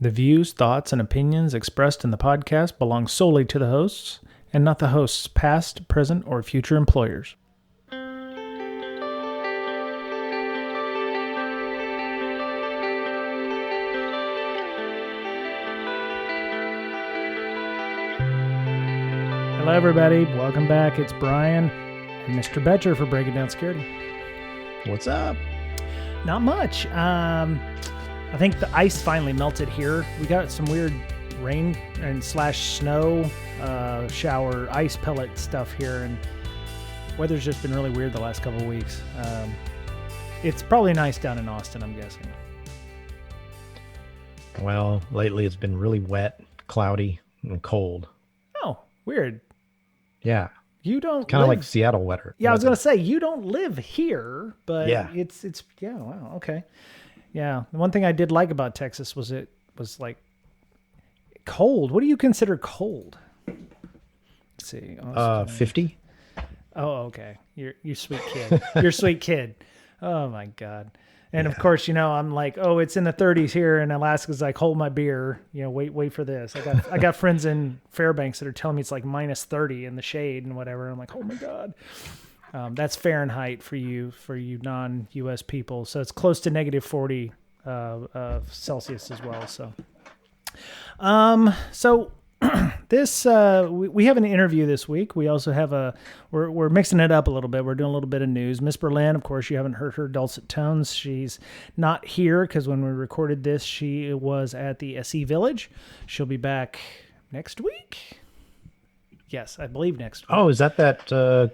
The views, thoughts, and opinions expressed in the podcast belong solely to the hosts and not the host's past, present, or future employers. Hello, everybody. Welcome back. It's Brian and Mr. Betcher for Breaking Down Security. What's up? Not much. I think the ice finally melted here. We got some weird rain and snow shower ice pellet stuff here, and weather's just been really weird the last couple of weeks. It's probably nice down in Austin, I'm guessing. Well, lately it's been really wet, cloudy, and cold. Oh, weird. Yeah. You don't kind of like Seattle weather. Yeah, I was going to say, you don't live here, but yeah. it's wow, okay. Yeah, the one thing I did like about Texas was it was like cold. What do you consider cold? Let's see. 50. Oh, okay. You sweet kid. You're a sweet kid. Oh my God. And of course, I'm like, oh, it's in the 30s here, and Alaska's like, hold my beer. Wait for this. I got friends in Fairbanks that are telling me it's like minus 30 in the shade and whatever. I'm like, oh my God. That's Fahrenheit for you non-U.S. people. So it's close to negative 40 Celsius as well. So this we have an interview this week. We also have we're mixing it up a little bit. We're doing a little bit of news. Miss Berlin, of course, you haven't heard her dulcet tones. She's not here because when we recorded this, she was at the SE Village. She'll be back next week. Yes, I believe next week. Oh, is that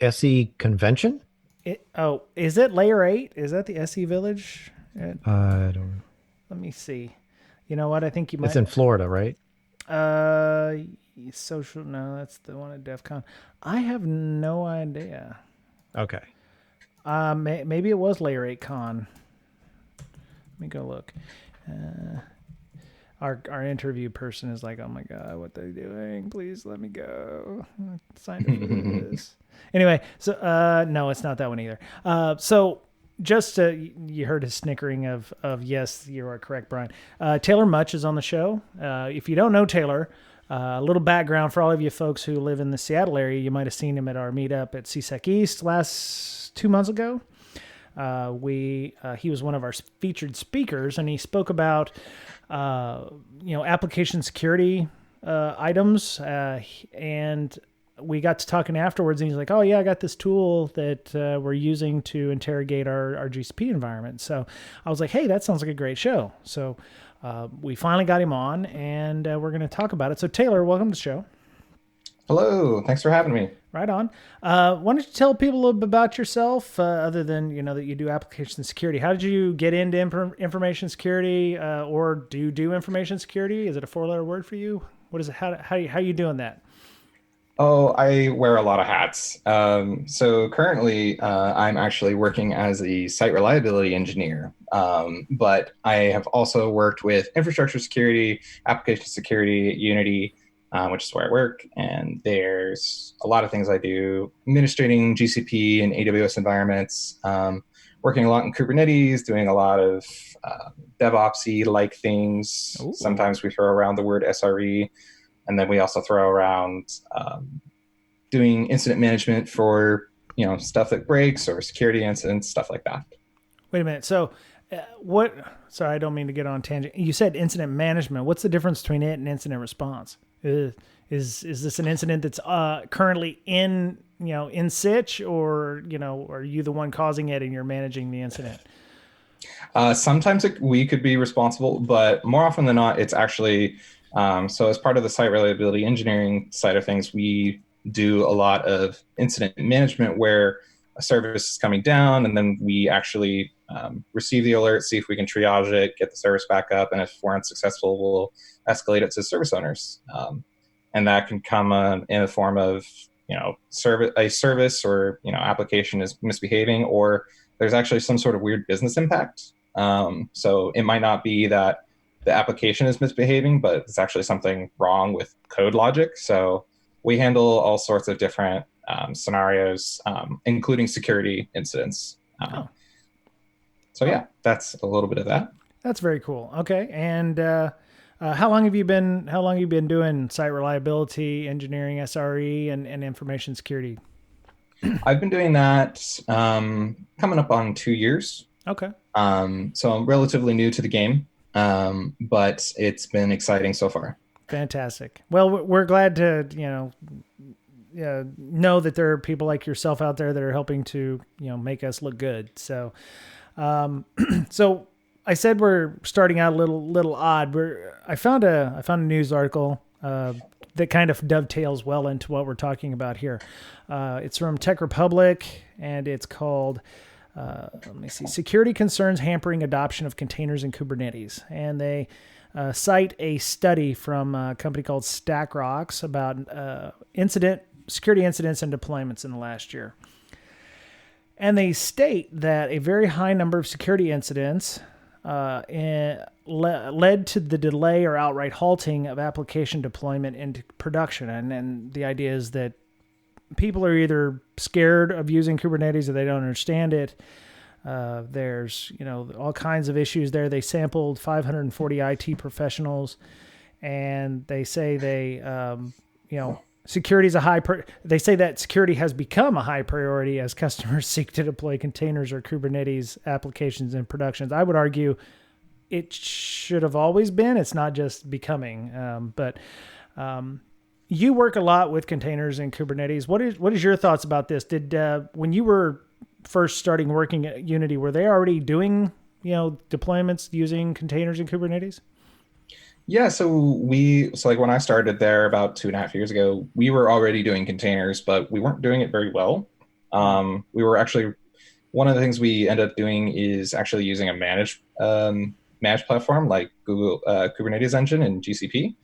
SE convention? Is it Layer 8? Is that the SE Village? I don't know. Let me see. You know what? I think you might. It's in Florida, right? No, that's the one at DEF CON. I have no idea. Okay. Maybe it was Layer 8 Con. Let me go look. Our interview person is like, oh my God, what are they doing? Please let me go. Sign up for this. Anyway, so no, it's not that one either. So just you heard his snickering of yes, you are correct, Brian. Taylor Mutch is on the show. If you don't know Taylor, a little background for all of you folks who live in the Seattle area, you might have seen him at our meetup at CIS East last 2 months ago. He was one of our featured speakers, and he spoke about application security items, and we got to talking afterwards, and he's like, oh yeah, I got this tool that we're using to interrogate our GCP environment. So I was like, hey, that sounds like a great show. So we finally got him on, and we're going to talk about it. So Taylor, welcome to the show. Hello, thanks for having me. Right on. Why don't you tell people a little bit about yourself, other than, that you do application security? How did you get into information security, or do you do information security? Is it a 4-letter word for you? What is it? How are you doing that? Oh, I wear a lot of hats. So currently, I'm actually working as a site reliability engineer, but I have also worked with infrastructure security, application security at Unity, which is where I work. And there's a lot of things I do, administrating GCP and AWS environments, working a lot in Kubernetes, doing a lot of DevOps-y-like things. Ooh. Sometimes we throw around the word SRE. And then we also throw around doing incident management for, stuff that breaks or security incidents, stuff like that. Wait a minute. So sorry, I don't mean to get on a tangent. You said incident management. What's the difference between it and incident response? Is this an incident that's currently in situ, or, are you the one causing it and you're managing the incident? Sometimes we could be responsible, but more often than not, it's actually... So as part of the site reliability engineering side of things, we do a lot of incident management where a service is coming down, and then we actually receive the alert, see if we can triage it, get the service back up, and if we're unsuccessful, we'll escalate it to service owners. And that can come in the form of, service or, application is misbehaving, or there's actually some sort of weird business impact. So it might not be that the application is misbehaving, but it's actually something wrong with code logic. So we handle all sorts of different scenarios, including security incidents. So yeah, that's a little bit of that. That's very cool. Okay. And how long have you been doing site reliability engineering, SRE, and information security? I've been doing that coming up on 2 years. Okay. So I'm relatively new to the game, but it's been exciting so far. Fantastic. Well, we're glad to know that there are people like yourself out there that are helping to make us look good. So, so I said we're starting out a little odd. I found a news article that kind of dovetails well into what we're talking about here. It's from Tech Republic, and it's called let me see, Security Concerns Hampering Adoption of Containers in Kubernetes. And they cite a study from a company called StackRox about security incidents and deployments in the last year. And they state that a very high number of security incidents led to the delay or outright halting of application deployment into production. And the idea is that people are either scared of using Kubernetes or they don't understand it. There's, all kinds of issues there. They sampled 540 IT professionals, and they say security is they say that security has become a high priority as customers seek to deploy containers or Kubernetes applications in productions. I would argue it should have always been. It's not just becoming, but you work a lot with containers and Kubernetes. What is your thoughts about this? Did when you were first starting working at Unity, were they already doing deployments using containers and Kubernetes? Yeah, so like when I started there about 2.5 years ago, we were already doing containers, but we weren't doing it very well. We were actually, one of the things we ended up doing is actually using a managed platform like Google Kubernetes Engine and GCP.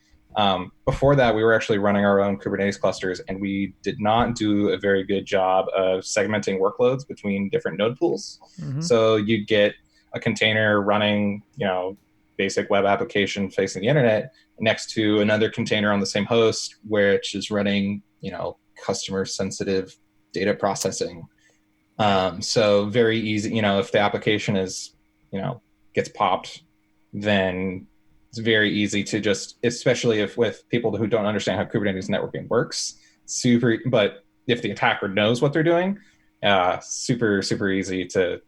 Before that, we were actually running our own Kubernetes clusters, and we did not do a very good job of segmenting workloads between different node pools. Mm-hmm. So you get a container running, basic web application facing the internet next to another container on the same host, which is running, customer sensitive data processing. So very easy, if the application is, gets popped, then it's very easy to just, especially if with people who don't understand how Kubernetes networking works, but if the attacker knows what they're doing, super, super easy to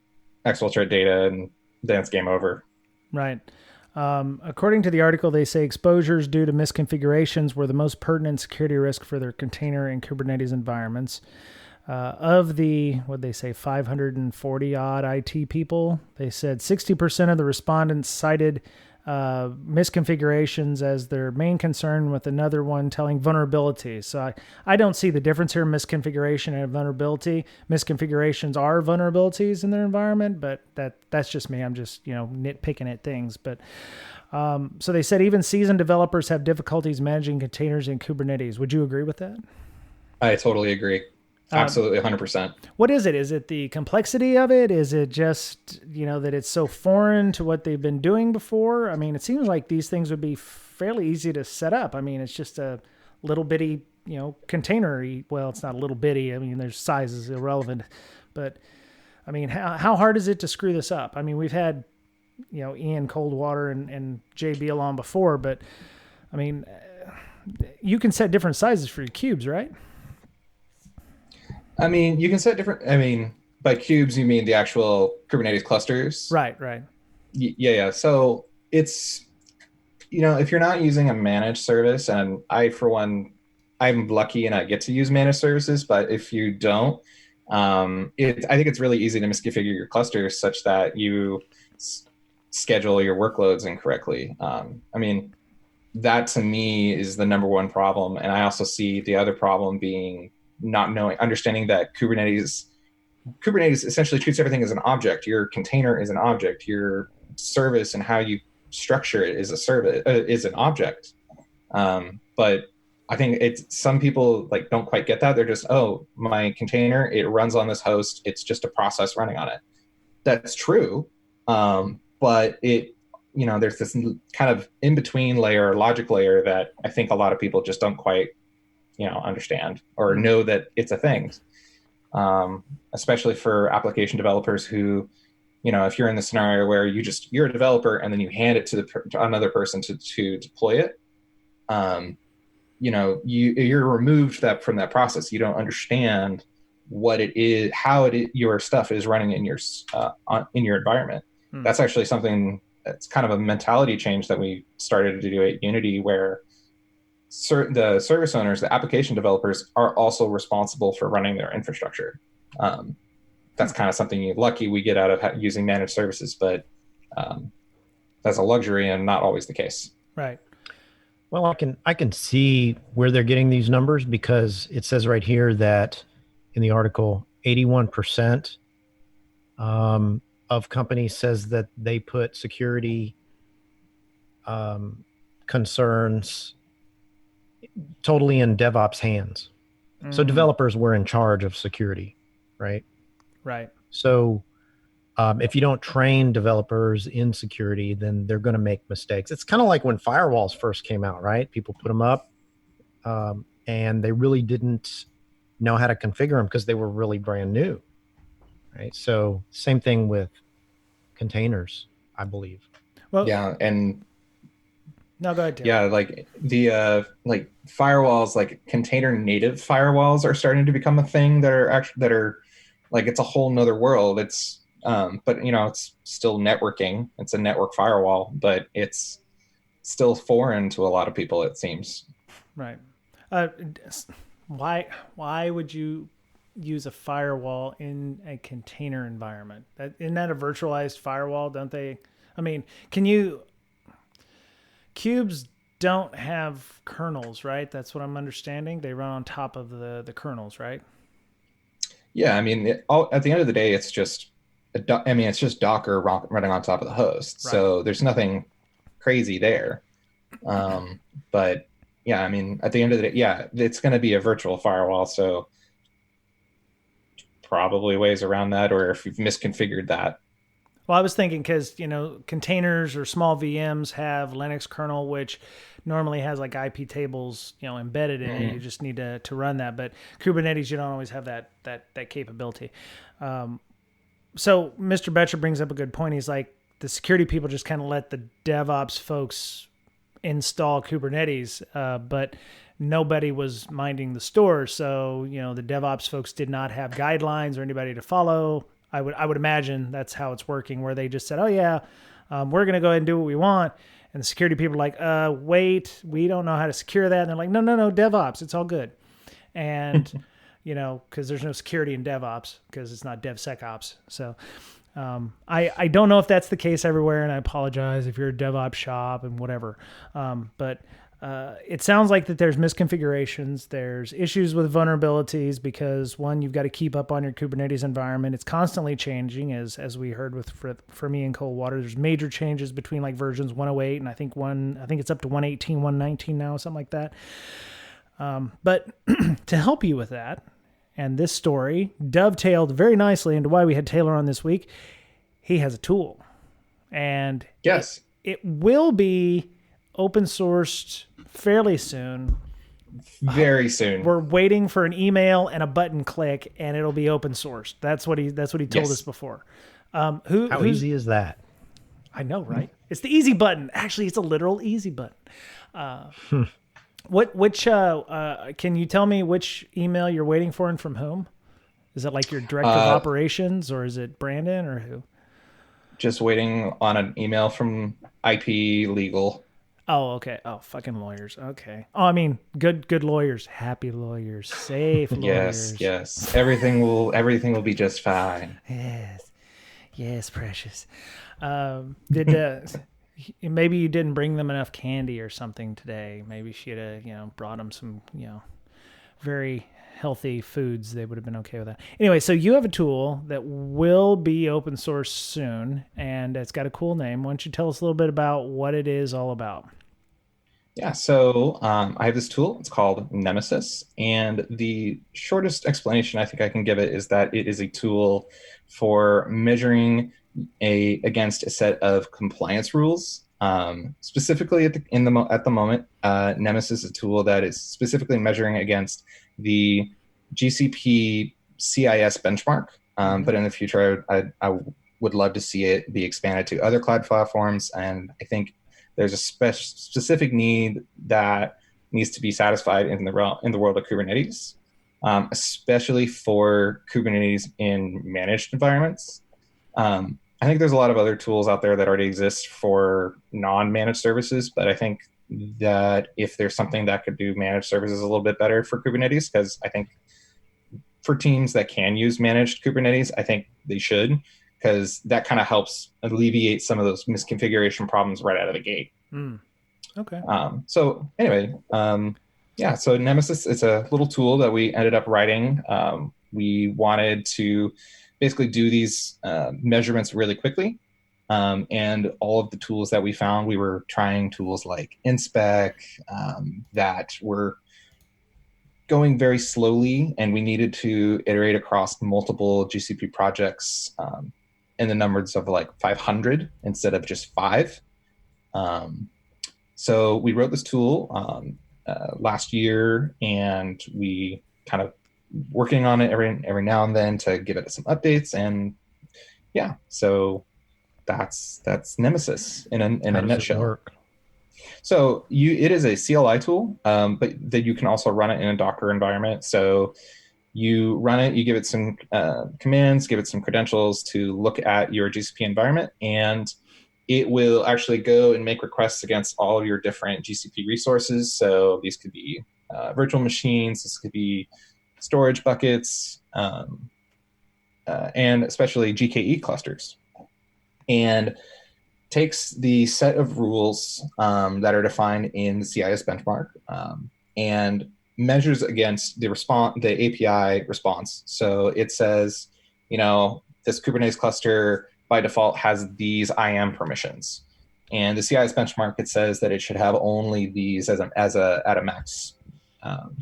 exfiltrate data, and then it's game over. Right. According to the article, they say exposures due to misconfigurations were the most pertinent security risk for their container and Kubernetes environments. Of the, 540 odd IT people, they said 60% of the respondents cited misconfigurations as their main concern, with another one telling vulnerabilities. So I don't see the difference here, misconfiguration and vulnerability. Misconfigurations are vulnerabilities in their environment, but that's just me. I'm just, nitpicking at things. But so they said even seasoned developers have difficulties managing containers in Kubernetes. Would you agree with that? I totally agree. Absolutely, 100%. What is it? Is it the complexity of it? Is it just, that it's so foreign to what they've been doing before? I mean, it seems like these things would be fairly easy to set up. I mean, it's just a little bitty, container. Well, it's not a little bitty. I mean, there's size is irrelevant. But, I mean, how hard is it to screw this up? I mean, we've had, Ian Coldwater and Jay Beal on before, but, I mean, you can set different sizes for your cubes, right? I mean, you can set by cubes, you mean the actual Kubernetes clusters? Right. Yeah. So it's, if you're not using a managed service, and I, for one, I'm lucky and I get to use managed services, but if you don't, I think it's really easy to misconfigure your clusters such that you schedule your workloads incorrectly. That to me is the number one problem. And I also see the other problem being understanding that Kubernetes essentially treats everything as an object. Your container is an object. Your service and how you structure it is is an object. But I think some people don't quite get that. They're just, my container, it runs on this host. It's just a process running on it. That's true. But there's this kind of in-between layer, logic layer, that I think a lot of people just don't quite understand or know that it's a thing, especially for application developers who if you're in the scenario where you're a developer and then you hand it to another person to deploy it, you're removed from that process. You don't understand what it is, how your stuff is running in your environment. That's actually something that's kind of a mentality change that we started to do at Unity, where the service owners, the application developers, are also responsible for running their infrastructure. That's kind of something lucky we get out of using managed services, but that's a luxury and not always the case. Right. Well, I can see where they're getting these numbers, because it says right here that in the article, 81% of companies says that they put security concerns totally in DevOps hands. So developers were in charge of security, right? Right. So if you don't train developers in security, then they're going to make mistakes. It's kind of like when firewalls first came out, right? People put them up and they really didn't know how to configure them because they were really brand new, right? So same thing with containers, I believe. Well, yeah, and no, go ahead, Tim. yeah, like the firewalls, like container native firewalls, are starting to become a thing that are like, it's a whole nother world. It's but it's still networking. It's a network firewall, but it's still foreign to a lot of people, it seems. Right. Why would you use a firewall in a container environment? Isn't that a virtualized firewall? Don't they? I mean, cubes don't have kernels, right? That's what I'm understanding. They run on top of the kernels, right? Yeah, I mean, at the end of the day, it's just it's just Docker running on top of the host. Right. So there's nothing crazy there. But yeah, I mean, at the end of the day, yeah, it's going to be a virtual firewall. So probably ways around that, or if you've misconfigured that. Well, I was thinking because, containers or small VMs have Linux kernel, which normally has like IP tables, embedded in it. You just need to run that. But Kubernetes, you don't always have that capability. So Mr. Betcher brings up a good point. He's like, the security people just kind of let the DevOps folks install Kubernetes, but nobody was minding the store. So, the DevOps folks did not have guidelines or anybody to follow. I would imagine that's how it's working, where they just said, oh yeah, we're going to go ahead and do what we want. And the security people are like, wait, we don't know how to secure that. And they're like, no, DevOps, it's all good. And, because there's no security in DevOps because it's not DevSecOps. So I don't know if that's the case everywhere. And I apologize if you're a DevOps shop and whatever. But it sounds like that there's misconfigurations. There's issues with vulnerabilities because, one, you've got to keep up on your Kubernetes environment. It's constantly changing, as we heard with for me and Coldwater. There's major changes between like versions 108 and I think it's up to 118, 119 now, something like that. But to help you with that, and this story dovetailed very nicely into why we had Taylor on this week, he has a tool, and yes, it will be open sourced fairly soon. Very soon. We're waiting for an email and a button click, and it'll be open sourced. That's what he told us before. How easy is that? I know, right? It's the easy button. Actually, it's a literal easy button. Which can you tell me which email you're waiting for and from whom? Is it like your director of operations, or is it Brandon, or who? Just waiting on an email from IP legal. Oh, okay. Oh, fucking lawyers. Okay. Oh, I mean, good lawyers, happy lawyers, safe lawyers. Yes. Everything will be just fine. Yes, precious. Maybe you didn't bring them enough candy or something today. Maybe she had brought them some very healthy foods. They would have been okay with that. Anyway, so you have a tool that will be open source soon, and it's got a cool name. Why don't you tell us a little bit about what it is all about? Yeah, so I have this tool. It's called Nemesis, and the shortest explanation I think I can give it is that it is a tool for measuring against a set of compliance rules. Specifically at the moment, Nemesis is a tool that is specifically measuring against the GCP CIS benchmark. But in the future, I would love to see it be expanded to other cloud platforms. And I think there's a specific need that needs to be satisfied in the world of Kubernetes, especially for Kubernetes in managed environments. I think there's a lot of other tools out there that already exist for non-managed services, but I think that if there's something that could do managed services a little bit better for Kubernetes, because I think for teams that can use managed Kubernetes, I think they should, because that kind of helps alleviate some of those misconfiguration problems right out of the gate. Okay. So anyway, so Nemesis is a little tool that we ended up writing. We wanted to basically do these measurements really quickly. And all of the tools that we found, we were trying tools like Inspec that were going very slowly, and we needed to iterate across multiple GCP projects in the numbers of like 500 instead of just 5. So we wrote this tool last year, and we kind of working on it every now and then to give it some updates. And yeah, so that's Nemesis in a nutshell. Work? So it is a CLI tool, but that you can also run it in a Docker environment. So you run it, you give it some commands, give it some credentials to look at your GCP environment, and it will actually go and make requests against all of your different GCP resources. So these could be virtual machines, this could be storage buckets, and especially GKE clusters. And takes the set of rules that are defined in the CIS benchmark and measures against the API response. So it says, this Kubernetes cluster by default has these IAM permissions, and the CIS benchmark, it says that it should have only these at a max.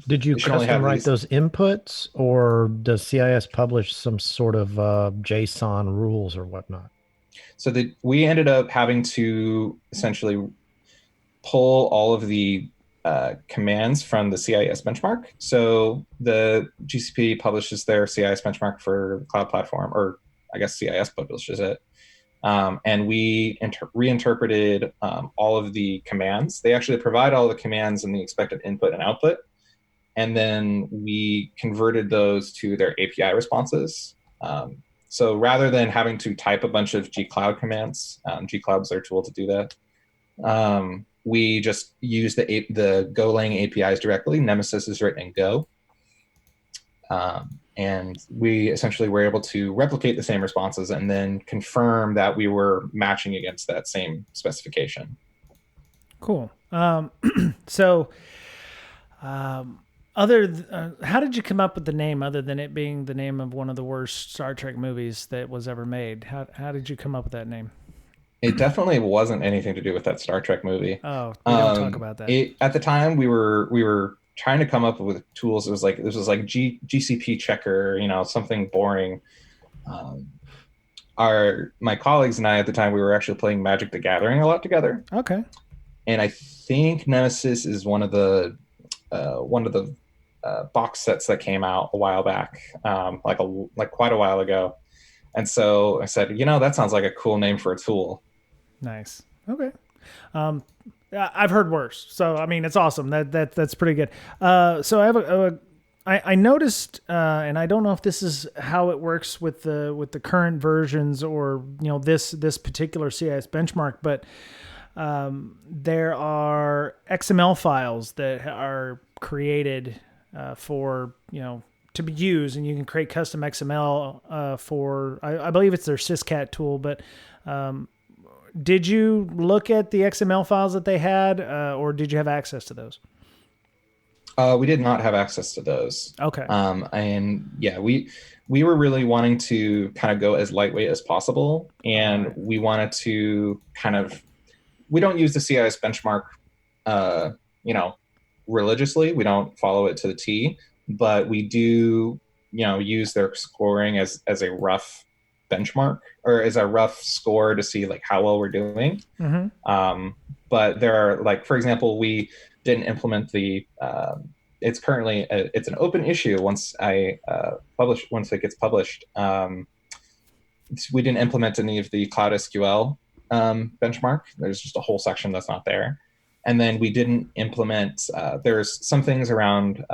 Did you custom write those inputs, or does CIS publish some sort of JSON rules or whatnot? So we ended up having to essentially pull all of the commands from the CIS benchmark. So the GCP publishes their CIS benchmark for the cloud platform, or I guess CIS publishes it. And we reinterpreted all of the commands. They actually provide all the commands and the expected input and output. And then we converted those to their API responses. So rather than having to type a bunch of gcloud commands, gcloud's their tool to do that, we just use the Golang APIs directly. Nemesis is written in Go. And we essentially were able to replicate the same responses and then confirm that we were matching against that same specification. Cool. How did you come up with the name, other than it being the name of one of the worst Star Trek movies that was ever made? How did you come up with that name? It definitely wasn't anything to do with that Star Trek movie. Oh, we don't talk about that. At the time, we were trying to come up with tools. This was like GCP checker, something boring. My colleagues and I at the time, we were actually playing Magic the Gathering a lot together. Okay. And I think Nemesis is one of the box sets that came out a while back, like quite a while ago. And so I said, that sounds like a cool name for a tool. Nice. Okay. I've heard worse. So, I mean, it's awesome. That's pretty good. So I have I noticed, and I don't know if this is how it works with the current versions or, this particular CIS benchmark, but there are XML files that are created for, to be used, and you can create custom XML for, I believe it's their Syscat tool, but did you look at the XML files that they had, or did you have access to those? We did not have access to those. Okay. And yeah, we were really wanting to kind of go as lightweight as possible, and we wanted to we don't use the CIS benchmark, religiously. We don't follow it to the T, but we do, use their scoring as a rough benchmark, or as a rough score to see like how well we're doing. Mm-hmm. But there are, for example, we didn't implement the, it's currently, it's an open issue once it gets published. we didn't implement any of the Cloud SQL benchmark. There's just a whole section that's not there. And then we didn't implement, there's some things around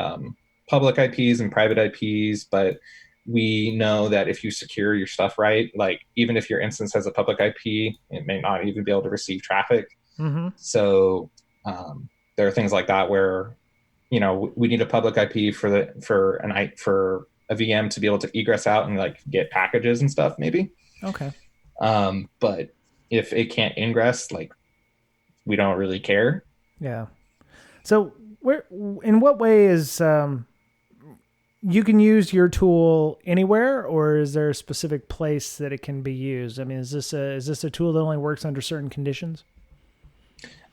public IPs and private IPs, but we know that if you secure your stuff right, like even if your instance has a public IP, it may not even be able to receive traffic. Mm-hmm. So there are things like that where, you know, we need a public IP for a VM to be able to egress out and like get packages and stuff, maybe. Okay. But if it can't ingress, like we don't really care. Yeah. So in what way is you can use your tool anywhere, or is there a specific place that it can be used? I mean, is this a tool that only works under certain conditions?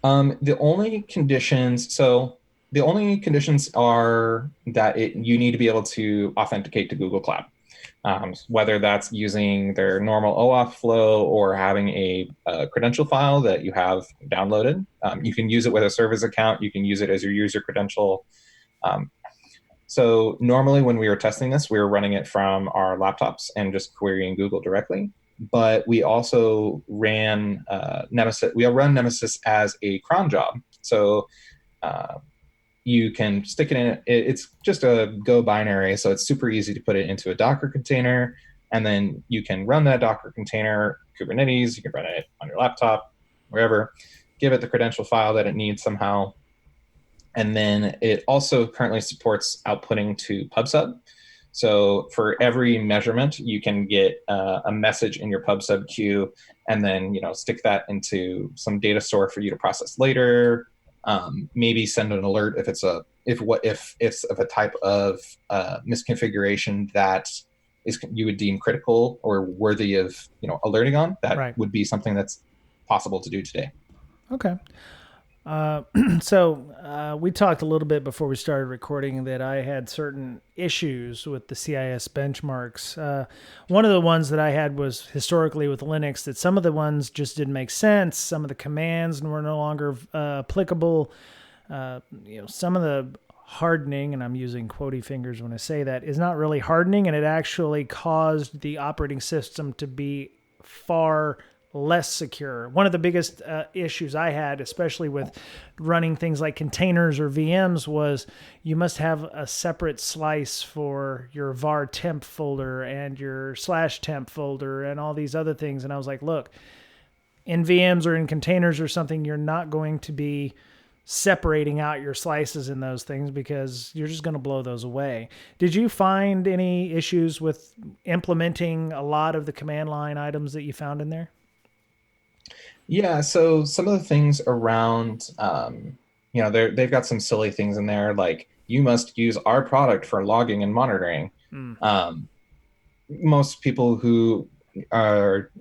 The only conditions are that you need to be able to authenticate to Google Cloud, whether that's using their normal OAuth flow or having a credential file that you have downloaded. You can use it with a service account. You can use it as your user credential. So normally when we were testing this, we were running it from our laptops and just querying Google directly. But we also ran Nemesis. We run Nemesis as a cron job. So you can stick it in. It's just a Go binary, so it's super easy to put it into a Docker container, and then you can run that Docker container Kubernetes. You can run it on your laptop, wherever. Give it the credential file that it needs somehow. And then it also currently supports outputting to PubSub. So for every measurement, you can get a message in your PubSub queue, and then stick that into some data store for you to process later. Maybe send an alert if it's of a type of misconfiguration that you would deem critical or worthy of alerting on. That Right. would be something that's possible to do today. Okay. So we talked a little bit before we started recording that I had certain issues with the CIS benchmarks. One of the ones that I had was historically with Linux, that some of the ones just didn't make sense. Some of the commands were no longer applicable. Some of the hardening, and I'm using quotey fingers when I say that, is not really hardening, and it actually caused the operating system to be far less secure. One of the biggest issues I had, especially with running things like containers or VMs, was you must have a separate slice for your var temp folder and your /temp folder and all these other things. And I was like, look, in VMs or in containers or something, you're not going to be separating out your slices in those things because you're just going to blow those away. Did you find any issues with implementing a lot of the command line items that you found in there? Yeah, so some of the things around, they've got some silly things in there, like you must use our product for logging and monitoring. Most people who are,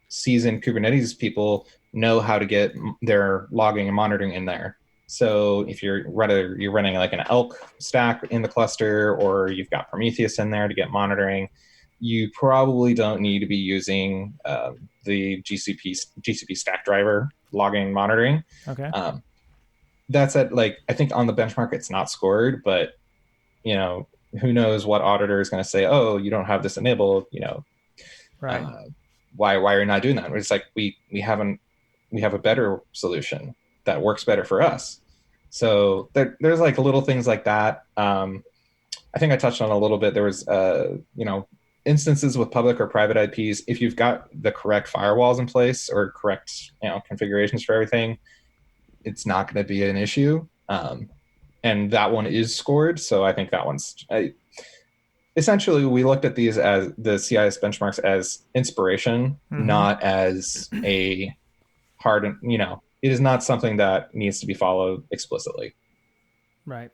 seasoned Kubernetes people know how to get their logging and monitoring in there. So if you're running like an Elk stack in the cluster, or you've got Prometheus in there to get monitoring, you probably don't need to be using the GCP stack driver logging monitoring. Okay. That's I think on the benchmark it's not scored, but who knows what auditor is going to say, oh, you don't have this enabled, right. Why are you not doing that? It's like we have a better solution that works better for us. So there's like little things like that. I think I touched on a little bit. There was instances with public or private IPs. If you've got the correct firewalls in place or correct configurations for everything, it's not going to be an issue. And that one is scored. So I think that one's essentially, we looked at these as the CIS benchmarks as inspiration, not as a hard, it is not something that needs to be followed explicitly. Right.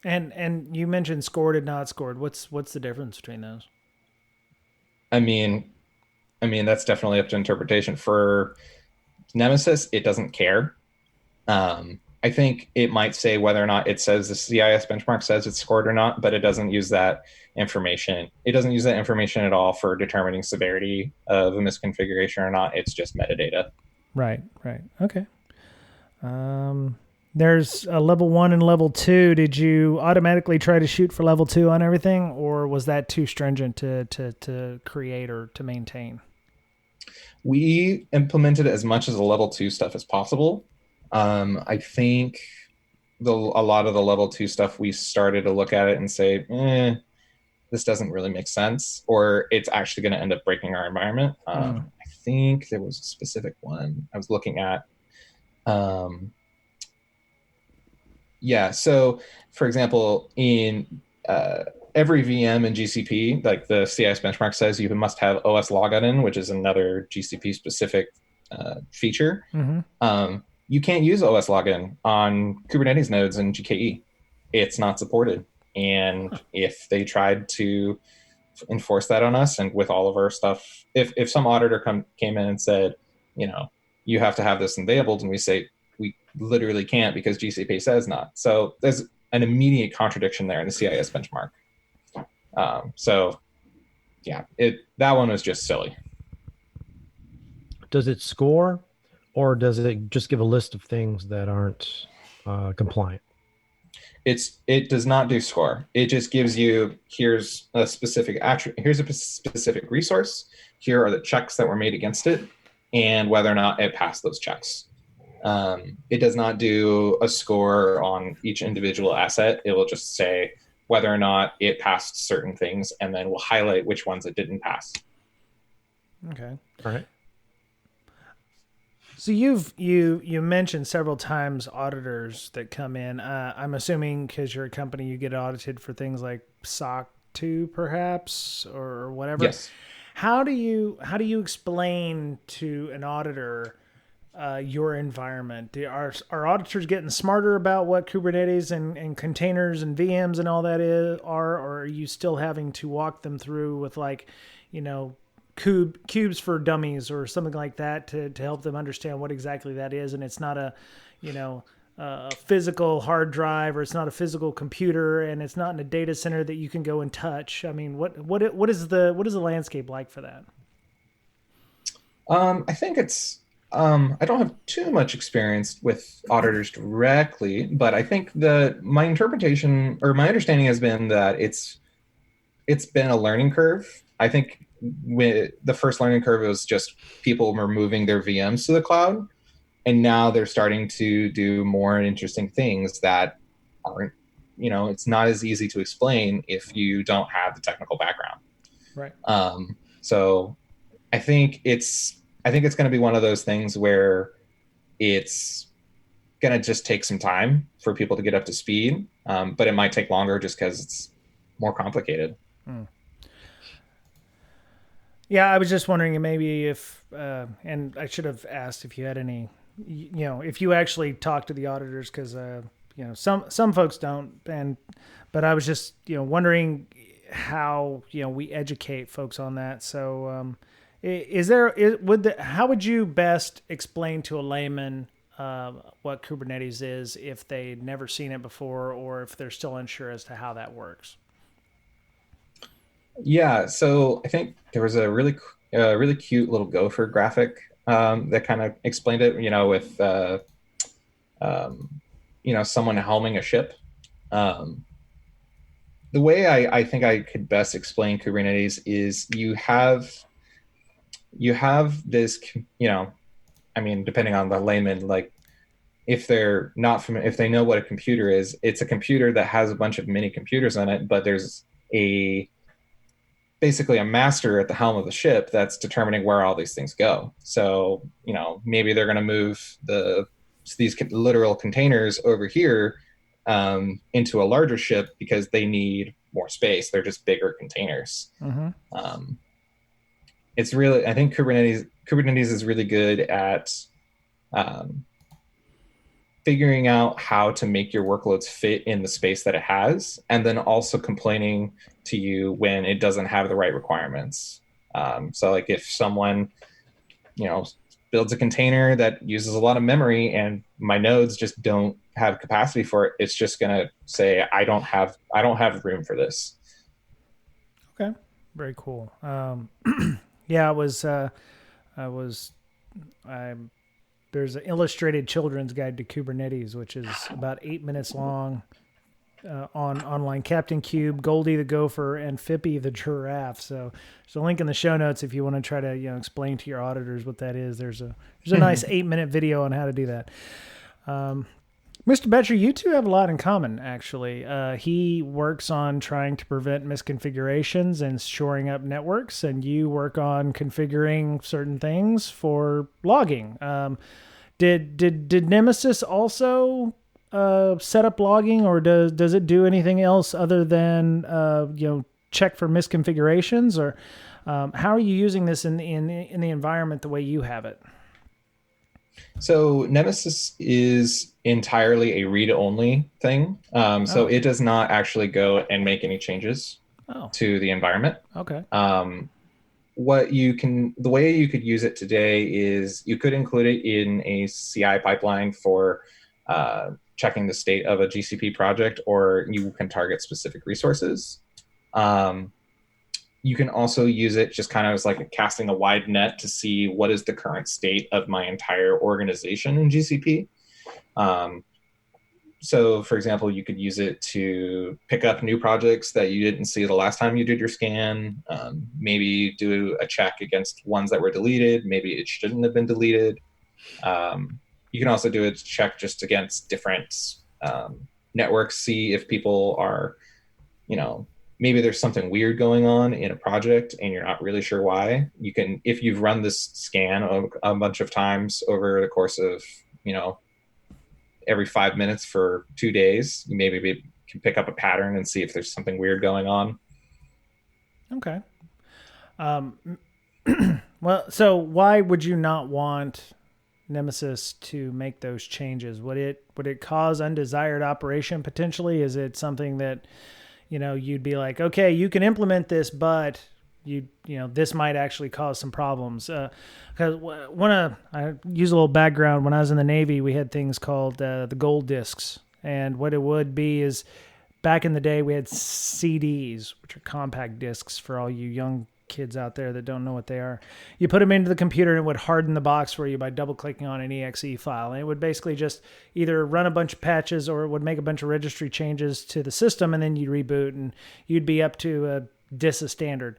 And you mentioned scored and not scored. What's the difference between those? I mean, that's definitely up to interpretation. For Nemesis, it doesn't care. I think it might say whether or not it says the CIS benchmark says it's scored or not, but it doesn't use that information. It doesn't use that information at all for determining severity of a misconfiguration or not. It's just metadata. Right. Okay. There's a level 1 and level 2. Did you automatically try to shoot for level 2 on everything, or was that too stringent to create or to maintain? We implemented as much of the level 2 stuff as possible. I think a lot of the level 2 stuff, we started to look at it and say, this doesn't really make sense, or it's actually going to end up breaking our environment. I think there was a specific one I was looking at. So for example, in every VM in GCP, like the CIS benchmark says, you must have OS logout, which is another GCP specific feature. You can't use OS login on Kubernetes nodes in GKE. It's not supported. And if they tried to enforce that on us, and with all of our stuff, if some auditor came in and said, you have to have this enabled, and we say, we literally can't because GCP says not. So there's an immediate contradiction there in the CIS benchmark. That one was just silly. Does it score, or does it just give a list of things that aren't compliant? It does not do score. It just gives you, here's a specific resource. Here are the checks that were made against it, and whether or not it passed those checks. It does not do a score on each individual asset. It will just say whether or not it passed certain things, and then we'll highlight which ones it didn't pass. Okay. All right. So you mentioned several times auditors that come in. I'm assuming because you're a company, you get audited for things like SOC 2 perhaps, or whatever. Yes. How do you explain to an auditor your environment? Are auditors getting smarter about what Kubernetes and containers and VMs and all that or are you still having to walk them through with cubes for dummies or something like that to help them understand what exactly that is? And it's not a physical hard drive, or it's not a physical computer, and it's not in a data center that you can go and touch. I mean, what is the landscape like for that? I think it's I don't have too much experience with auditors directly, but I think my interpretation or my understanding has been that it's been a learning curve. I think the first learning curve was just people were moving their VMs to the cloud, and now they're starting to do more interesting things that aren't, it's not as easy to explain if you don't have the technical background. Right. So I think it's going to be one of those things where it's going to just take some time for people to get up to speed, but it might take longer just because it's more complicated. Yeah, I was just wondering maybe if, and I should have asked if you had any, if you actually talk to the auditors, because some folks don't, but I was just wondering how we educate folks on that. So how would you best explain to a layman what Kubernetes is if they'd never seen it before, or if they're still unsure as to how that works? Yeah, so I think there was a really cute little gopher graphic that kind of explained it, with someone helming a ship. The way I think I could best explain Kubernetes is you have this, depending on the layman, like if they're not if they know what a computer is, it's a computer that has a bunch of mini computers on it, but there's basically a master at the helm of the ship that's determining where all these things go. So, maybe they're going to move these literal containers over here into a larger ship because they need more space. They're just bigger containers. Mm-hmm. It's really, I think Kubernetes is really good at figuring out how to make your workloads fit in the space that it has, and then also complaining to you when it doesn't have the right requirements. So like if someone, builds a container that uses a lot of memory and my nodes just don't have capacity for it, it's just going to say, I don't have room for this. Okay. Very cool. Yeah, I there's an illustrated children's guide to Kubernetes, which is about 8 minutes long, on online. Captain Cube, Goldie the Gopher, and Fippy the Giraffe. So there's a link in the show notes if you want to try to explain to your auditors what that is. There's a nice 8-minute video on how to do that. Mr. Betcher, you two have a lot in common, actually. He works on trying to prevent misconfigurations and shoring up networks, and you work on configuring certain things for logging. Did Nemesis also set up logging, or does it do anything else other than check for misconfigurations? Or how are you using this in the environment the way you have it? So Nemesis is entirely a read-only thing. So it does not actually go and make any changes to the environment. Okay. The way you could use it today is you could include it in a CI pipeline for checking the state of a GCP project, or you can target specific resources. You can also use it just kind of as like casting a wide net to see what is the current state of my entire organization in GCP. So for example, you could use it to pick up new projects that you didn't see the last time you did your scan, maybe do a check against ones that were deleted, maybe it shouldn't have been deleted. You can also do a check just against different networks, see if people are, maybe there's something weird going on in a project and you're not really sure why. You can, if you've run this scan a bunch of times over the course of, every 5 minutes for 2 days, you maybe can pick up a pattern and see if there's something weird going on. Okay. Well, so why would you not want Nemesis to make those changes? Would it cause undesired operation potentially? Is it something that you'd be like, okay, you can implement this, but this might actually cause some problems. Because I use a little background. When I was in the Navy, we had things called the gold discs. And what it would be is, back in the day, we had CDs, which are compact discs for all you young kids out there that don't know what they are. You put them into the computer and it would harden the box for you by double-clicking on an exe file. And it would basically just either run a bunch of patches, or it would make a bunch of registry changes to the system, and then you'd reboot and you'd be up to a DISA standard.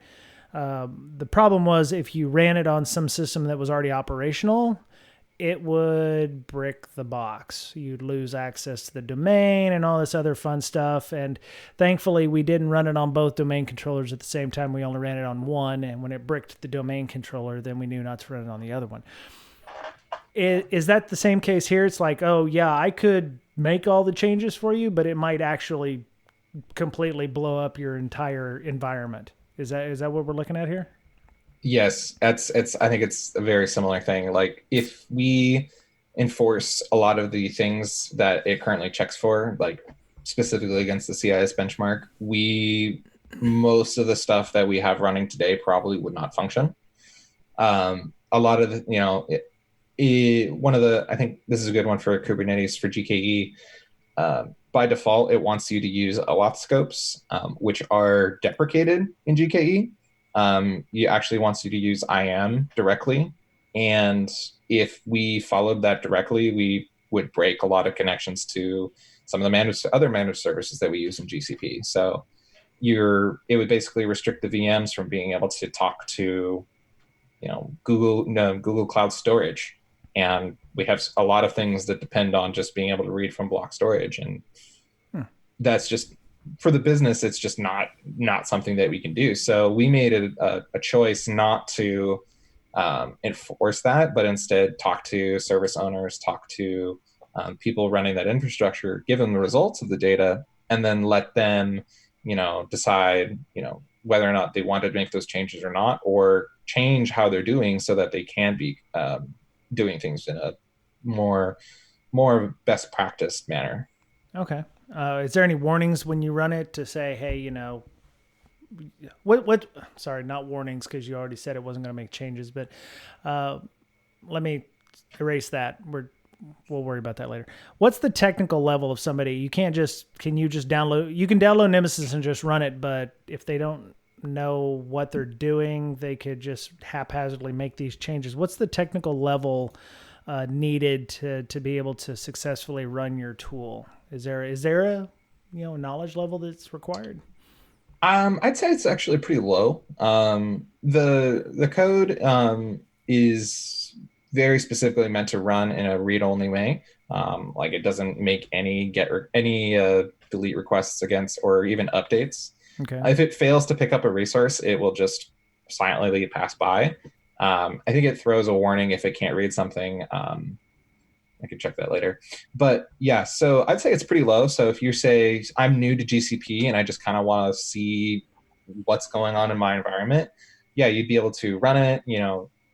The problem was, if you ran it on some system that was already operational, it would brick the box. You'd lose access to the domain and all this other fun stuff. And thankfully, we didn't run it on both domain controllers at the same time. We only ran it on one. And when it bricked the domain controller, then we knew not to run it on the other one. Is that the same case here? It's like, oh, yeah, I could make all the changes for you, but it might actually completely blow up your entire environment. Is that what we're looking at here? Yes, I think it's a very similar thing. Like, if we enforce a lot of the things that it currently checks for, like specifically against the CIS benchmark, most of the stuff that we have running today probably would not function. A lot of the, I think this is a good one for Kubernetes for GKE. By default, it wants you to use OAuth scopes, which are deprecated in GKE. It actually wants you to use IAM directly. And if we followed that directly, we would break a lot of connections to some of the other managed services that we use in GCP. So it would basically restrict the VMs from being able to talk to, Google Cloud Storage. And we have a lot of things that depend on just being able to read from block storage. And that's just, for the business, it's just not something that we can do. So we made a choice not to enforce that, but instead talk to service owners, talk to people running that infrastructure, give them the results of the data, and then let them, decide, whether or not they want to make those changes or not, or change how they're doing so that they can be doing things in a more best practice manner. Okay. Is there any warnings when you run it to say, hey, what? Sorry, not warnings, because you already said it wasn't going to make changes. But let me erase that. We'll worry about that later. What's the technical level of somebody? Can you just download? You can download Nemesis and just run it, but if they don't know what they're doing, they could just haphazardly make these changes. What's the technical level needed to be able to successfully run your tool? Is there a knowledge level that's required? I'd say it's actually pretty low. The code is very specifically meant to run in a read-only way. Like it doesn't make any delete requests against or even updates. Okay. If it fails to pick up a resource, it will just silently pass by. I think it throws a warning if it can't read something. I could check that later. But yeah, so I'd say it's pretty low. So if you say I'm new to GCP and I just kind of want to see what's going on in my environment, yeah, you'd be able to run it.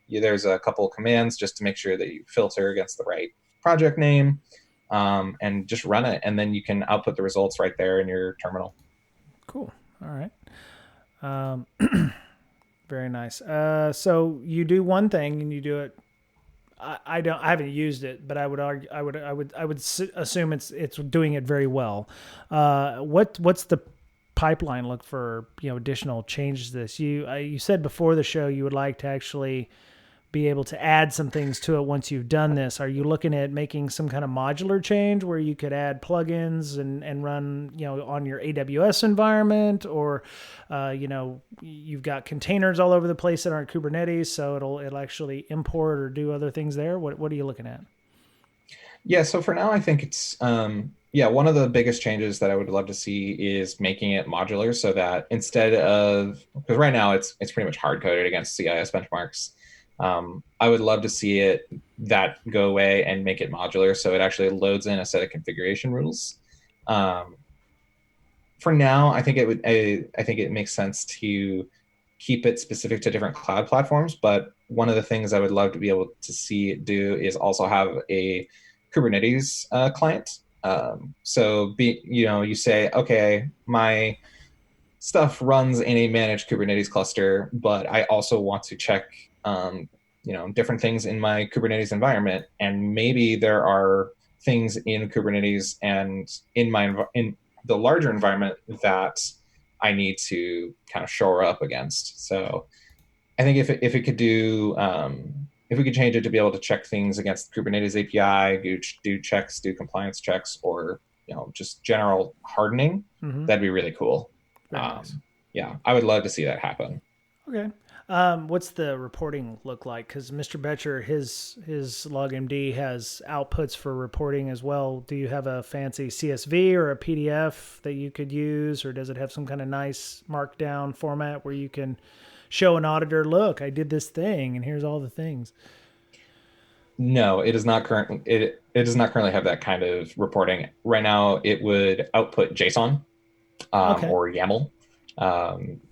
There's a couple of commands just to make sure that you filter against the right project name, and just run it. And then you can output the results right there in your terminal. Cool. All right. Very nice. So you do one thing and you do it. I haven't used it, but I would argue, I would assume it's doing it very well. What's the pipeline look for, additional changes to this? You said before the show you would like to actually be able to add some things to it once you've done this. Are you looking at making some kind of modular change where you could add plugins and run, on your AWS environment, or, you've got containers all over the place that aren't Kubernetes, so it'll actually import or do other things there? What are you looking at? Yeah, so for now, I think it's, one of the biggest changes that I would love to see is making it modular, so that instead of, because right now it's pretty much hard coded against CIS benchmarks. I would love to see that go away and make it modular, so it actually loads in a set of configuration rules. For now, I think it makes sense to keep it specific to different cloud platforms. But one of the things I would love to be able to see it do is also have a Kubernetes client. You say, okay, my stuff runs in a managed Kubernetes cluster, but I also want to check different things in my Kubernetes environment, and maybe there are things in Kubernetes and in the larger environment that I need to kind of shore up against. So I think if it could do, if we could change it to be able to check things against the Kubernetes API, do compliance checks, or just general hardening, that'd be really cool. Nice. Yeah, I would love to see that happen. Okay. What's the reporting look like? Because Mr. Betcher, his LogMD has outputs for reporting as well. Do you have a fancy CSV or a PDF that you could use, or does it have some kind of nice markdown format where you can show an auditor, look, I did this thing and here's all the things? No, it does not it does not currently have that kind of reporting. Right now, it would output JSON or YAML.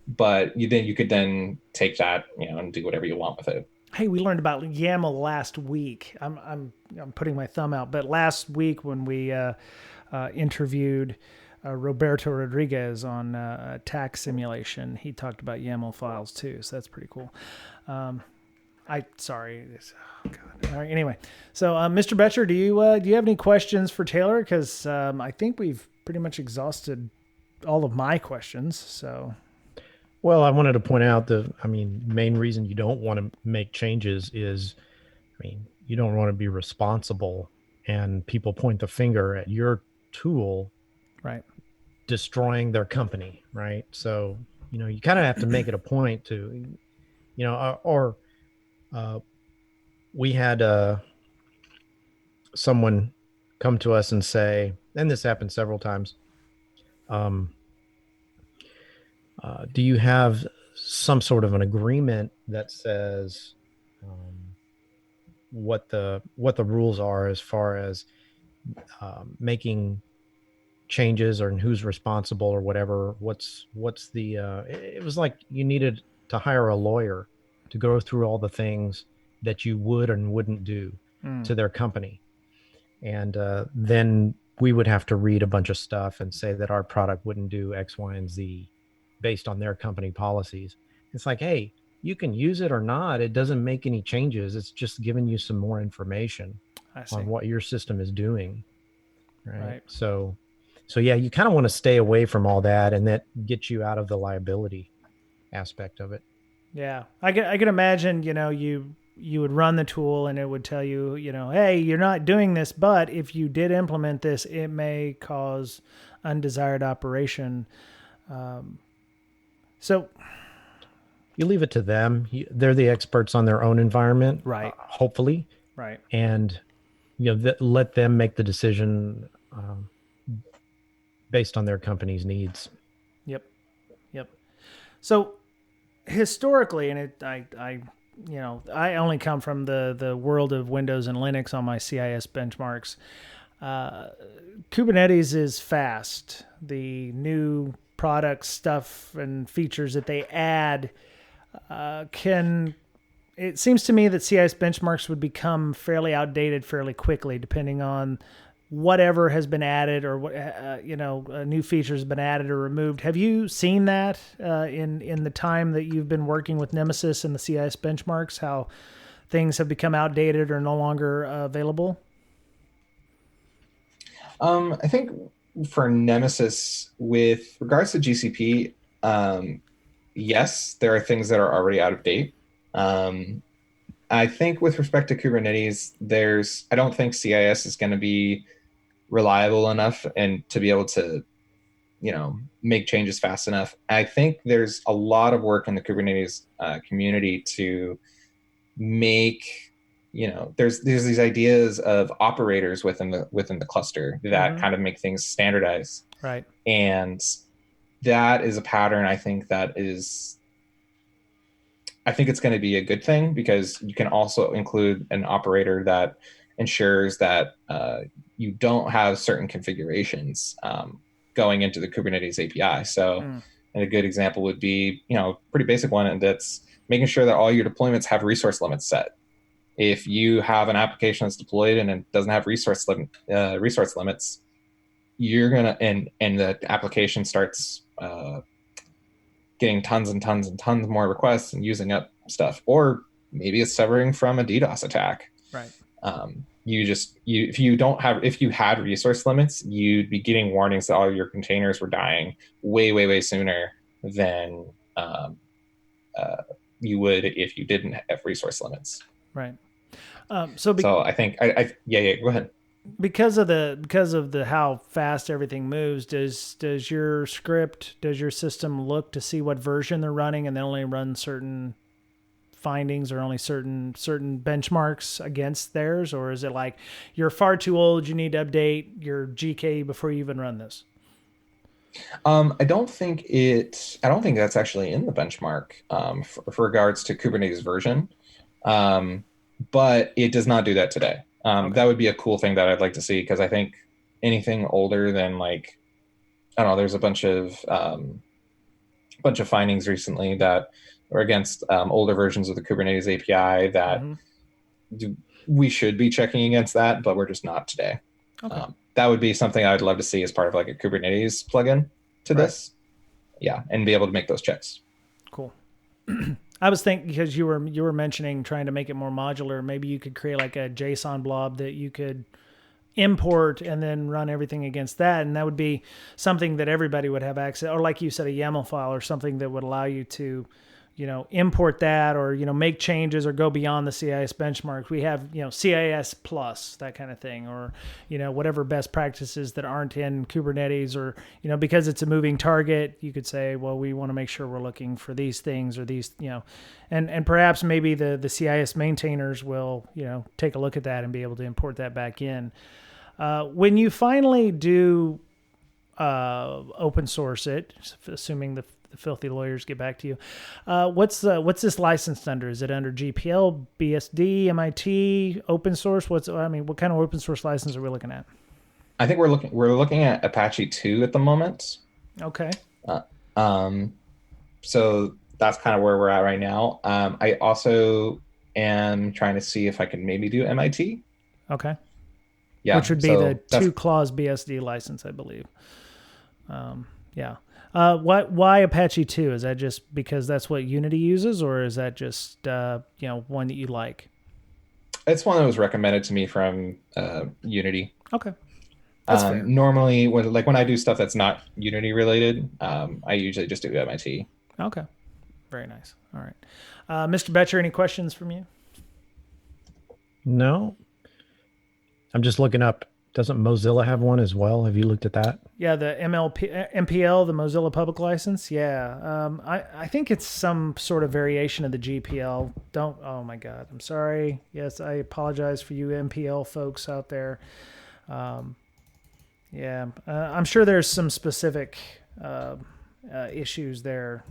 But you could then take that, and do whatever you want with it. Hey, we learned about YAML last week. I'm putting my thumb out, but last week when we interviewed Roberto Rodriguez on tax simulation, he talked about YAML files too. So that's pretty cool. Oh God. All right. Anyway, so Mr. Betcher, do you have any questions for Taylor? Because I think we've pretty much exhausted all of my questions. So. Well, I wanted to point out main reason you don't want to make changes is, you don't want to be responsible and people point the finger at your tool, right, destroying their company, right? So, you kind of have to make it a point to, we had someone come to us and say, and this happened several times, do you have some sort of an agreement that says what the rules are as far as making changes, or who's responsible or whatever? What's the it was like you needed to hire a lawyer to go through all the things that you would and wouldn't do to their company, and then we would have to read a bunch of stuff and say that our product wouldn't do X, Y, and Z based on their company policies. It's like, hey, you can use it or not. It doesn't make any changes. It's just giving you some more information on what your system is doing. Right. So yeah, you kind of want to stay away from all that, and that gets you out of the liability aspect of it. Yeah. I can imagine, you you would run the tool and it would tell you, hey, you're not doing this, but if you did implement this, it may cause undesired operation. So you leave it to them. They're the experts on their own environment, right? Hopefully, right. And let them make the decision based on their company's needs. Yep. So historically, and I only come from the world of Windows and Linux on my CIS benchmarks. Kubernetes is fast. The new product stuff and features that they add it seems to me that CIS benchmarks would become fairly outdated fairly quickly, depending on whatever has been added or what new features have been added or removed. Have you seen that in the time that you've been working with Nemesis and the CIS benchmarks, how things have become outdated or no longer available? I think for Nemesis, with regards to GCP, yes, there are things that are already out of date. I think with respect to Kubernetes, I don't think CIS is going to be reliable enough and to be able to, make changes fast enough. I think there's a lot of work in the Kubernetes community to make, there's these ideas of operators within the cluster that kind of make things standardized. Right. And that is a pattern I think it's going to be a good thing, because you can also include an operator that ensures that you don't have certain configurations going into the Kubernetes API. So and a good example would be, pretty basic one, and that's making sure that all your deployments have resource limits set. If you have an application that's deployed and it doesn't have resource limits, you're gonna and the application starts getting tons and tons and tons more requests and using up stuff, or maybe it's suffering from a DDoS attack. Right. If you had resource limits, you'd be getting warnings that all your containers were dying way sooner than you would if you didn't have resource limits. Right. So I think go ahead. Because of the how fast everything moves, does your system look to see what version they're running and then only run certain findings or only certain benchmarks against theirs? Or is it like, you're far too old, you need to update your GK before you even run this? I don't think that's actually in the benchmark for regards to Kubernetes version, but it does not do that today. Okay. That would be a cool thing that I'd like to see, because I think anything older than, like, I don't know, there's a bunch of findings recently that are against older versions of the Kubernetes API that we should be checking against that, but we're just not today. Okay. That would be something I'd love to see as part of like a Kubernetes plugin to this. Yeah, and be able to make those checks. Cool. I was thinking, because you were mentioning trying to make it more modular, maybe you could create like a JSON blob that you could import and then run everything against that, and that would be something that everybody would have access, or like you said, a YAML file or something that would allow you to, import that, or, make changes or go beyond the CIS benchmarks. We have, CIS plus, that kind of thing, or, whatever best practices that aren't in Kubernetes, or, because it's a moving target, you could say, well, we want to make sure we're looking for these things or these, and perhaps maybe the CIS maintainers will, take a look at that and be able to import that back in. When you finally do open source it, assuming the filthy lawyers get back to you, what's this licensed under? Is it under GPL, BSD, MIT, open source? What kind of open source license are we looking at? I think we're looking at Apache 2 at the moment. Okay. So that's kind of where we're at right now. I also am trying to see if I can maybe do MIT. Okay. Yeah. Which would be the 2-clause BSD license, I believe. Yeah. Why Apache 2? Is that just because that's what Unity uses, or is that just one that you like? It's one that was recommended to me from Unity. Okay. That's fair. Normally, when I do stuff that's not Unity related, I usually just do MIT. Okay. Very nice. All right. Mr. Betcher, any questions from you? No, I'm just looking up. Doesn't Mozilla have one as well? Have you looked at that? Yeah, the MPL, the Mozilla Public License. Yeah, I think it's some sort of variation of the GPL. Oh my God, I'm sorry. Yes, I apologize for you MPL folks out there. Yeah, I'm sure there's some specific issues there.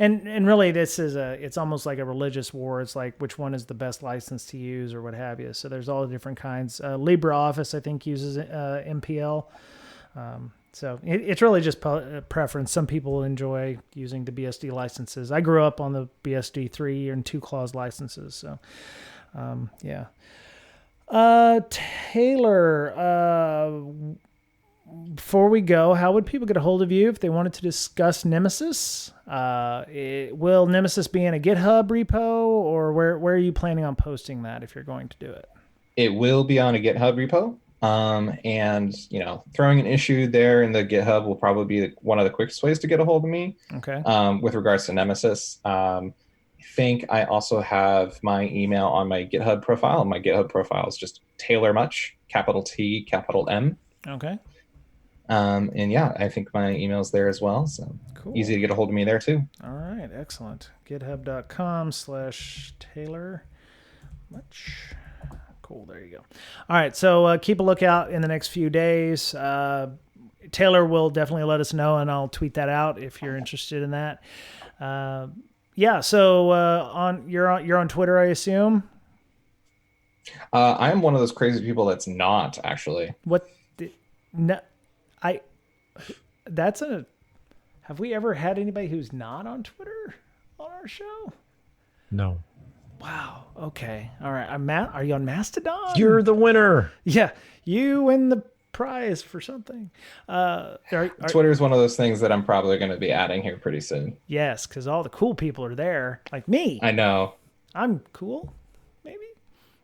And really, it's almost like a religious war. It's like which one is the best license to use or what have you. So there's all the different kinds. LibreOffice, I think, uses MPL. So it's really just preference. Some people enjoy using the BSD licenses. I grew up on the BSD 3 and 2 clause licenses. So, yeah. Taylor, before we go, how would people get a hold of you if they wanted to discuss Nemesis? Will Nemesis be in a GitHub repo, or where are you planning on posting that if you're going to do it? It will be on a GitHub repo. And throwing an issue there in the GitHub will probably be one of the quickest ways to get a hold of me. Okay. With regards to Nemesis, I think I also have my email on my GitHub profile. My GitHub profile is just Taylor Mutch, capital T, capital M. Okay. And yeah, I think my email's there as well. So cool. Easy to get a hold of me there too. All right. Excellent. GitHub.com/Taylor Mutch. Cool. There you go. All right. So keep a lookout in the next few days. Taylor will definitely let us know, and I'll tweet that out if you're interested in that. Yeah. So you're on Twitter, I assume. I am one of those crazy people that's not actually. Have we ever had anybody who's not on Twitter on our show? No. Wow. Okay. All right. Are you on Mastodon? You're the winner. Yeah. You win the prize for something. Twitter is one of those things that I'm probably going to be adding here pretty soon. Yes, because all the cool people are there, like me. I know. I'm cool, maybe.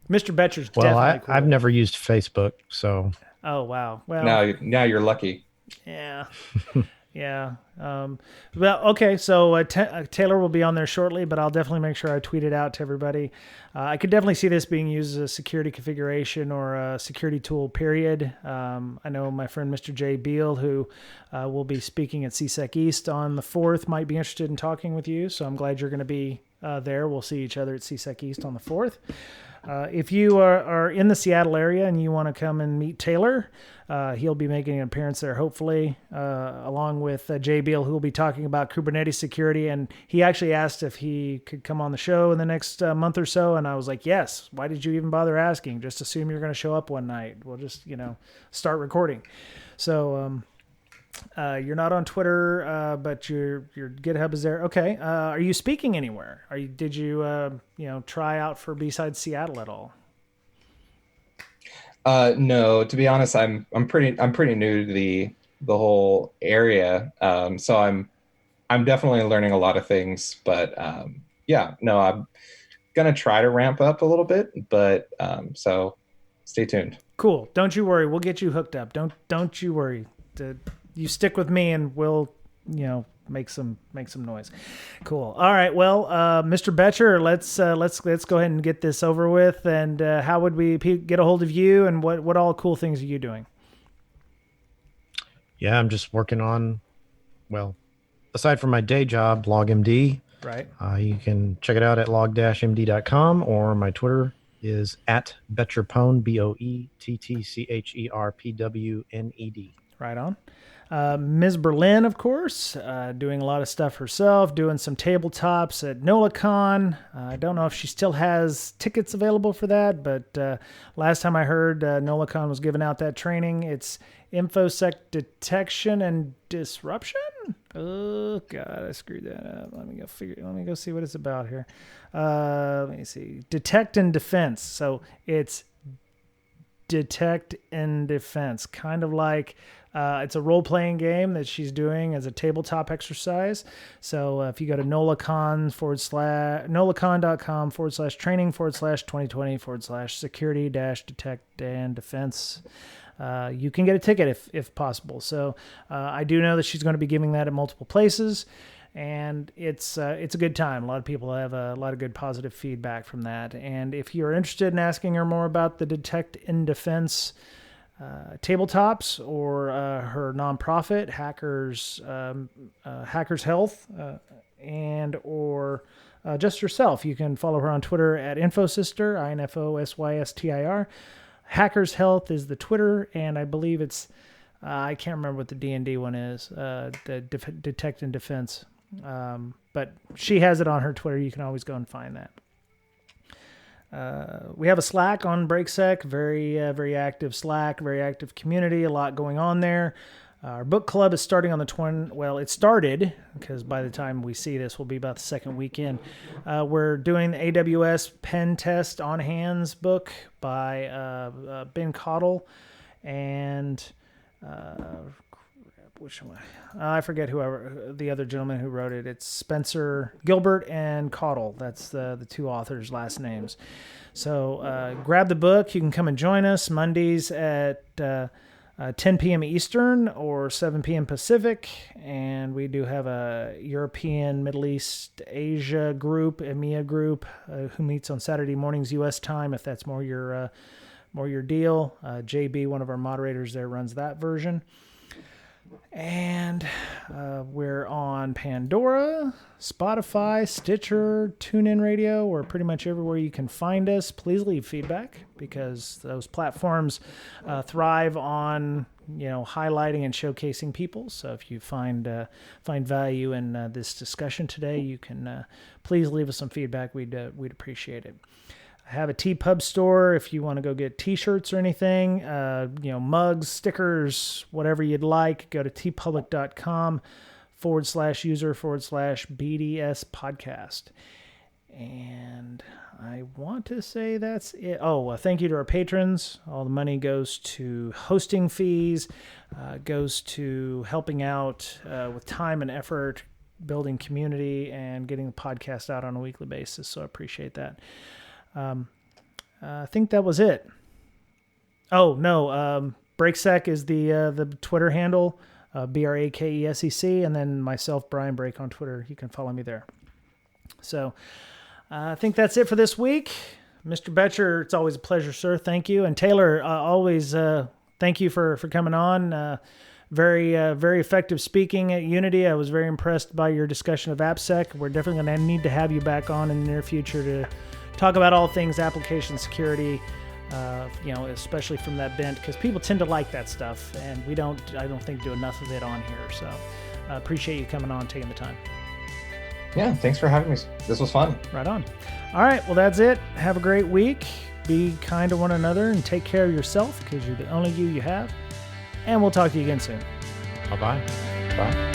Mr. Betcher's definitely cool. I've never used Facebook, so. Oh, wow. Well, now you're lucky. Yeah. Yeah. Well, okay. So Taylor will be on there shortly, but I'll definitely make sure I tweet it out to everybody. I could definitely see this being used as a security configuration or a security tool, period. I know my friend Mr. Jay Beal, who will be speaking at CSEC East on the 4th, might be interested in talking with you. So I'm glad you're going to be there. We'll see each other at CSEC East on the 4th. If you are in the Seattle area and you want to come and meet Taylor, he'll be making an appearance there, hopefully, along with Jay Beal, who will be talking about Kubernetes security. And he actually asked if he could come on the show in the next month or so. And I was like, yes. Why did you even bother asking? Just assume you're going to show up one night. We'll just, start recording. So you're not on Twitter, but your GitHub is there. Okay. Are you speaking anywhere? Did you try out for B-Side Seattle at all? No, to be honest, I'm pretty new to the whole area. So I'm definitely learning a lot of things, but I'm gonna try to ramp up a little bit, but so stay tuned. Cool. Don't you worry. We'll get you hooked up. Don't you worry. You stick with me and we'll, make some noise. Cool. All right. Well, Mr. Betcher, let's go ahead and get this over with. And how would we get a hold of you, and what all cool things are you doing? Yeah, I'm just working on, aside from my day job, LogMD. Right. You can check it out at log-md.com, or my Twitter is at Betcherpwned, BOETTCHERPWNED. Right on. Ms. Berlin, of course, doing a lot of stuff herself, doing some tabletops at NolaCon. I don't know if she still has tickets available for that, but last time I heard, NolaCon was giving out that training. It's InfoSec detection and disruption. Oh God, I screwed that up. Let me go see what it's about here. Let me see. Detect and defense. So it's detect and defense, kind of like it's a role-playing game that she's doing as a tabletop exercise. So if you go to nolacon.com/training/2020/security-detect and defense, you can get a ticket if possible. So I do know that she's going to be giving that at multiple places. And it's a good time. A lot of people have a lot of good positive feedback from that. And if you're interested in asking her more about the Detect in Defense tabletops or her nonprofit, Hackers Health, and or just herself, you can follow her on Twitter at InfoSystir, INFOSYSTIR. Hackers Health is the Twitter, and I believe it's I can't remember what the D&D one is, the Detect in Defense. But she has it on her Twitter. You can always go and find that. We have a Slack on Brakesec, very active Slack, very active community, a lot going on there. Our book club is starting on the 20th. Well, it started, because by the time we see this, will be about the second weekend. We're doing the AWS Pen Test on Hands book by Ben Cottle and which one? I forget whoever the other gentleman who wrote it. It's Spencer Gilbert and Cottle. That's the two authors' last names. So grab the book. You can come and join us Mondays at 10 p.m. Eastern or 7 p.m. Pacific. And we do have a European, Middle East, Asia group, EMEA group, who meets on Saturday mornings U.S. time, if that's more your deal. JB, one of our moderators there, runs that version. And we're on Pandora, Spotify, Stitcher, TuneIn Radio, or pretty much everywhere you can find us. Please leave feedback, because those platforms thrive on highlighting and showcasing people. So if you find value in this discussion today, you can please leave us some feedback. We'd appreciate it. I have a TeePub store if you want to go get t-shirts or anything, mugs, stickers, whatever you'd like. Go to teepublic.com/user/bds.podcast. And I want to say that's it. Oh, thank you to our patrons. All the money goes to hosting fees, goes to helping out with time and effort, building community, and getting the podcast out on a weekly basis. So I appreciate that. I think that was it. Oh, no. Brakesec is the Twitter handle, BRAKESEC, and then myself, Brian Brake, on Twitter. You can follow me there. So I think that's it for this week. Mr. Betcher, it's always a pleasure, sir. Thank you. And Taylor, always thank you for coming on. Very effective speaking at Unity. I was very impressed by your discussion of AppSec. We're definitely going to need to have you back on in the near future to talk about all things application security, especially from that bent, because people tend to like that stuff, and I don't think do enough of it on here. So I appreciate you coming on, taking the time. Yeah, thanks for having me. This was fun. Right on. All right, well, that's it. Have a great week. Be kind to one another and take care of yourself, because you're the only you have. And we'll talk to you again soon. Bye-bye. Bye.